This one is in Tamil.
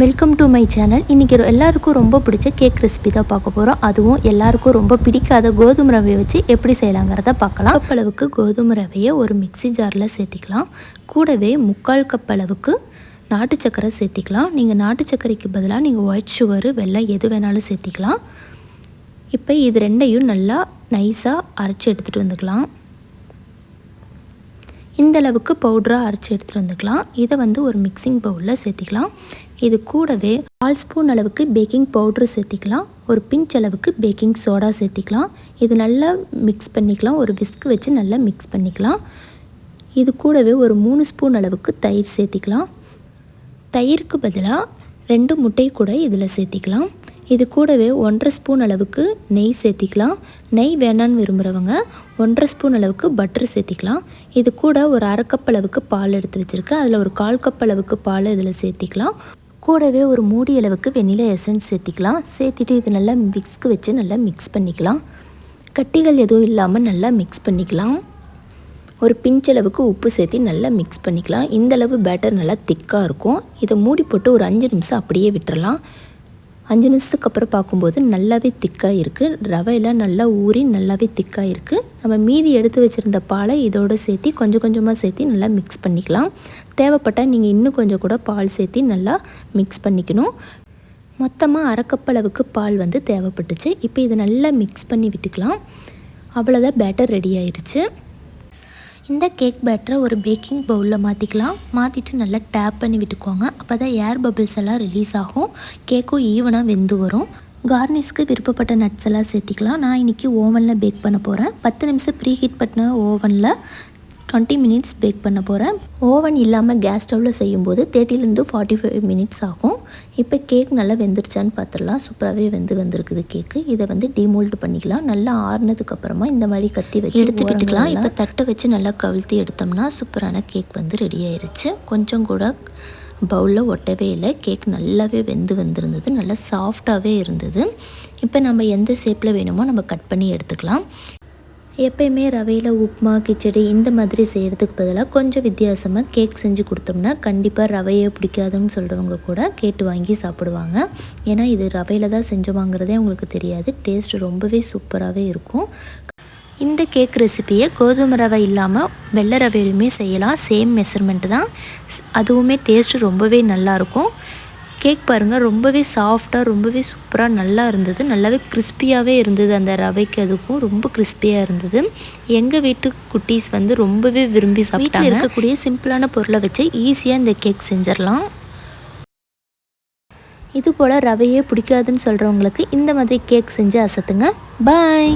Welcome to my channel. இன்றைக்கி எல்லாருக்கும் ரொம்ப பிடிச்ச கேக் ரெசிபி தான் பார்க்க போகிறோம். அதுவும் எல்லாருக்கும் ரொம்ப பிடிக்காத கோதுமை ரவையை வச்சு எப்படி செய்யலாங்கிறத பார்க்கலாம். கப் அளவுக்கு கோதுமை ரவையை ஒரு மிக்சி ஜாரில் சேர்த்திக்கலாம். கூடவே 3/4 கப் அளவுக்கு நாட்டு சர்க்கரை சேர்த்திக்கலாம். நீங்கள் நாட்டு சர்க்கரைக்கு பதிலாக நீங்கள் ஒயிட் சுகரு, வெல்லம் எது வேணாலும் சேர்த்திக்கலாம். இப்போ இது ரெண்டையும் நல்லா நைஸாக அரைச்சி எடுத்துகிட்டு வந்துக்கலாம். இந்த அளவுக்கு பவுடராக அரைச்சி எடுத்துகிட்டு வந்துக்கலாம். இதை ஒரு மிக்சிங் பவுலில் சேர்த்திக்கலாம். இது கூடவே 1/4 ஸ்பூன் அளவுக்கு பேக்கிங் பவுட்ரு சேர்த்திக்கலாம். ஒரு பிஞ்ச் அளவுக்கு பேக்கிங் சோடா சேர்த்திக்கலாம். இது நல்லா மிக்ஸ் பண்ணிக்கலாம். ஒரு விஸ்க் வச்சு நல்லா மிக்ஸ் பண்ணிக்கலாம். இது கூடவே ஒரு 3 ஸ்பூன் அளவுக்கு தயிர் சேர்த்திக்கலாம். தயிருக்கு பதிலாக 2 முட்டை கூட இதில் சேர்த்திக்கலாம். இது கூடவே 1/2 ஸ்பூன் அளவுக்கு நெய் சேர்த்திக்கலாம். நெய் வேணான்னு விரும்புகிறவங்க 1/2 ஸ்பூன் அளவுக்கு பட்டர் சேர்த்திக்கலாம். இது கூட ஒரு 1/2 கப் அளவுக்கு பால் எடுத்து வச்சுருக்கேன். அதில் ஒரு 1/4 கப் அளவுக்கு பால் இதில் சேர்த்திக்கலாம். கூடவே ஒரு மூடி அளவுக்கு வெண்ணிலா எசன்ஸ் சேர்த்திக்கலாம். சேர்த்திட்டு இது நல்லா விஸ்க் வச்சு நல்லா மிக்ஸ் பண்ணிக்கலாம். கட்டிகள் எதுவும் இல்லாமல் நல்லா மிக்ஸ் பண்ணிக்கலாம். ஒரு பிஞ்ச் அளவுக்கு உப்பு சேர்த்து நல்லா மிக்ஸ் பண்ணிக்கலாம். இந்தளவு பேட்டர் நல்லா திக்காக இருக்கும். இதை மூடி போட்டு ஒரு 5 நிமிஷம் அப்படியே விட்டுறலாம். 5 நிமிஷத்துக்கு அப்புறம் பார்க்கும்போது நல்லாவே திக்காக இருக்குது. ரவையெல்லாம் நல்லா ஊறி நல்லாவே திக்காக இருக்குது. நம்ம மீதி எடுத்து வச்சுருந்த பாலை இதோடு சேர்த்து கொஞ்சம் கொஞ்சமாக சேர்த்து நல்லா மிக்ஸ் பண்ணிக்கலாம். தேவைப்பட்டால் நீங்கள் இன்னும் கொஞ்சம் கூட பால் சேர்த்து நல்லா மிக்ஸ் பண்ணிக்கணும். மொத்தமாக 1/2 கப் அளவுக்கு பால் தேவைப்பட்டுச்சு. இப்போ இதை நல்லா மிக்ஸ் பண்ணி விட்டுக்கலாம். அவ்வளோதான், பேட்டர் ரெடி ஆயிடுச்சு. இந்த கேக் பேட்டரை ஒரு பேக்கிங் பவுலில் மாற்றிக்கலாம். மாற்றிட்டு நல்லா டேப் பண்ணி விட்டுக்கோங்க. அப்போ தான் ஏர் பபிள்ஸ் எல்லாம் ரிலீஸ் ஆகும். கேக்கும் ஈவனாக வெந்து வரும். கார்னிஷ்க்கு விருப்பப்பட்ட நட்ஸ் எல்லாம் சேர்த்திக்கலாம். நான் இன்றைக்கி ஓவனில் பேக் பண்ண போகிறேன். 10 நிமிஷம் ப்ரீ ஹீட் பண்ண ஓவனில் 20 மினிட்ஸ் பேக் பண்ண போகிறேன். ஓவன் இல்லாமல் கேஸ் ஸ்டவ்வில் செய்யும்போது 30 to 45 மினிட்ஸ் ஆகும். இப்போ கேக் நல்லா வெந்துருச்சான்னு பார்த்துடலாம். சூப்பராகவே வந்திருக்குது கேக்கு. இதை டிமோல்டு பண்ணிக்கலாம். நல்லா ஆறுனதுக்கப்புறமா இந்த மாதிரி கத்தி வச்சு எடுத்து விட்டுக்கலாம். இப்போ தட்டை வச்சு நல்லா கவிழ்த்தி எடுத்தோம்னா சூப்பரான கேக் ரெடி ஆயிடுச்சு. கொஞ்சம் கூட பவுலில் ஒட்டவே இல்லை. கேக் நல்லாவே வந்திருந்தது. நல்லா சாஃப்டாகவே இருந்தது. இப்போ நம்ம எந்த ஷேப்பில் வேணுமோ நம்ம கட் பண்ணி எடுத்துக்கலாம். எப்பயுமே ரவையில் உப்புமா, கிச்சடி இந்த மாதிரி செய்கிறதுக்கு பதிலாக கொஞ்சம் வித்தியாசமாக கேக் செஞ்சு கொடுத்தோம்னா கண்டிப்பாக ரவையே பிடிக்காதுன்னு சொல்கிறவங்க கூட கேட்டு வாங்கி சாப்பிடுவாங்க. ஏன்னா இது ரவையில் தான் செஞ்சோமாங்கிறதே அவங்களுக்கு தெரியாது. டேஸ்ட் ரொம்பவே சூப்பராகவே இருக்கும். இந்த கேக் ரெசிப்பியை கோதுமை ரவை இல்லாமல் வெள்ளை ரவையிலுமே செய்யலாம். சேம் மெஷர்மெண்ட்டு தான். அதுவுமே டேஸ்ட்டு ரொம்பவே நல்லாயிருக்கும். கேக் பாருங்கள், ரொம்பவே சாஃப்டாக ரொம்பவே சூப்பராக நல்லா இருந்தது. நல்லாவே கிறிஸ்பியாகவே இருந்தது. அந்த ரவைக்கு அதுக்கும் ரொம்ப கிறிஸ்பியாக இருந்தது. எங்கள் வீட்டு குட்டீஸ் ரொம்பவே விரும்பி சாப்பிட்டாங்க. இருக்கக்கூடிய சிம்பிளான பொருளை வச்சு ஈஸியாக இந்த கேக் செஞ்சிடலாம். இது போல் ரவையே பிடிக்காதுன்னு சொல்கிறவங்களுக்கு இந்த மாதிரி கேக் செஞ்சு அசத்துங்க. பாய்.